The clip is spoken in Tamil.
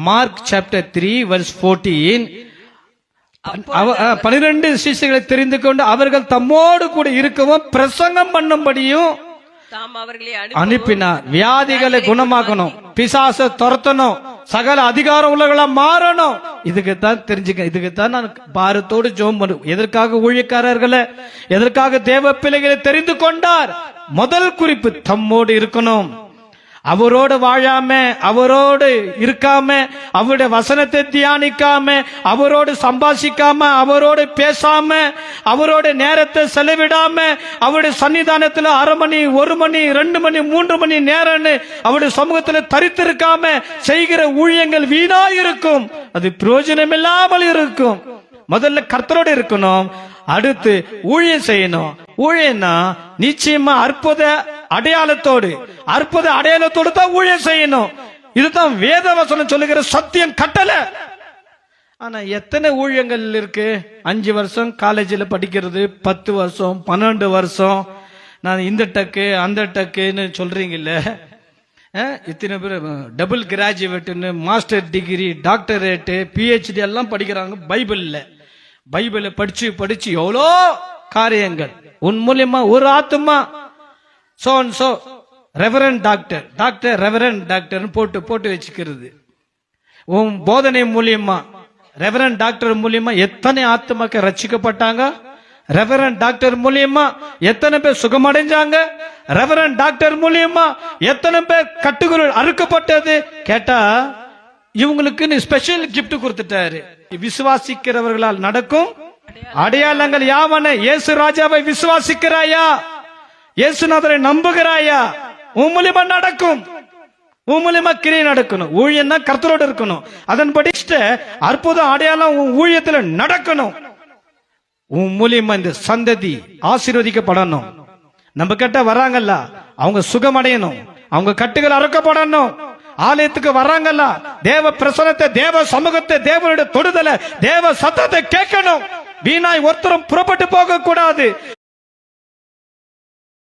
Mark chapter 3 verse 14. 12 சிஷ்யர்களை தெரிந்து கொண்டு அவர்கள் தம்மோடு கூட இருக்கவும் பிரசங்கம் பண்ணும்படியும் தாம் அவர்களை அனுப்பினார். வியாதிகளை குணமாக்கணும், பிசாசை துரத்தணும், சகல அதிகாரம் உள்ளவர்களா மாறணும். இதுக்குத்தான் தெரிஞ்சுக்க, இதுக்குத்தான் நான் பாரத்தோடு ஜெபம் பண்ணுவேன். எதற்காக ஊழியக்காரர்களை, எதற்காக தேவ பிள்ளைகளை தெரிந்து கொண்டார்? முதல் குறிப்பு தம்மோடு இருக்கணும். அவரோடு வாழாம, அவரோடு இருக்காம, அவருடைய வசனத்தை தியானிக்காம, அவரோடு சம்பாஷிக்காம, அவரோடு பேசாம, அவரோட நேரத்தை செலவிடாம, அவருடைய சன்னிதானத்தில் 1/2 மணி, 1 மணி, 2 மணி, 3 மணி நேரம்னு அவருடைய சமூகத்தில் தரித்திருக்காம செய்கிற ஊழியங்கள் வீணா இருக்கும், அது பிரயோஜனம் இல்லாமல் இருக்கும். முதல்ல கர்த்தரோடு இருக்கணும், அடுத்து ஊழியம் செய்யணும். ஊழியம்னா நிச்சயமா அற்புத அடையாளத்தோடு தான் ஊழியம் செய்யணும். இதுதான் வேத வசனம் சொல்லுகிற சத்தியம், கட்டளை. ஆனா எத்தனை ஊழியங்கள் இருக்கு? 5 வருஷம் காலேஜில் படிக்கிறது, 10 வருஷம், 12 வருஷம், நான் இந்த டக்கு அந்த டக்குன்னு சொல்றீங்கல்ல. இத்தனை பேர் டபுள் கிராஜுவேட்னு, மாஸ்டர் டிகிரி, டாக்டரேட்டு, PhD எல்லாம் படிக்கிறாங்க. பைபிளை படிச்சு எவ்வளோ காரியங்கள். உன் மூலியமா ஒரு ஆத்துமா so reverend doctor reverend doctor போட்டு வச்சுக்கிறது. உன் போதனை மூலியமா, ரெவரண்ட் டாக்டர் மூலியமா எத்தனை ஆத்மாக்கள் ரட்சிக்கப்பட்டாங்க? ரெவரண்ட் டாக்டர் மூலியமா எத்தனை பேர் சுகமடைஞ்சாங்க? ரெவரண்ட் டாக்டர் மூலியமா எத்தனை பேர் கட்டுக்குள் அறுக்கப்பட்டது? கேட்டா இவங்களுக்கு ஸ்பெஷல் கிஃப்ட் கொடுத்துட்டாரு. விசுவாசிக்கிறவர்களால் நடக்கும் அடையாளங்கள் யாவன? இயேசு ராஜாவை விசுவாசிக்கிறாயா? இயேசுநாதரை நம்புகிறாயா? உன் மூலியமா நடக்கும், உன் மூலியமா கிரியை நடக்கணும். ஊழியம் தான் கர்த்தரோடு இருக்கணும். அதன்படி அற்புதம் அடையாளம் உன் ஊழியத்துல நடக்கணும். உன் மூலியமா இந்த சந்ததி ஆசீர்வதிக்கப்படணும். நம்ம கிட்ட வராங்கல்ல, அவங்க சுகமடையணும், அவங்க கட்டுகள் அறுக்கப்படணும். ஆலயத்துக்கு வர்றாங்கல்ல, தேவ பிரசனத்தை, தேவ சமூகத்தை, தேவனுடைய தொடுதலை, தேவ சத்தத்தை கேட்கணும். வீணாய் ஒருத்தரும் புறப்பட்டு போக கூடாது.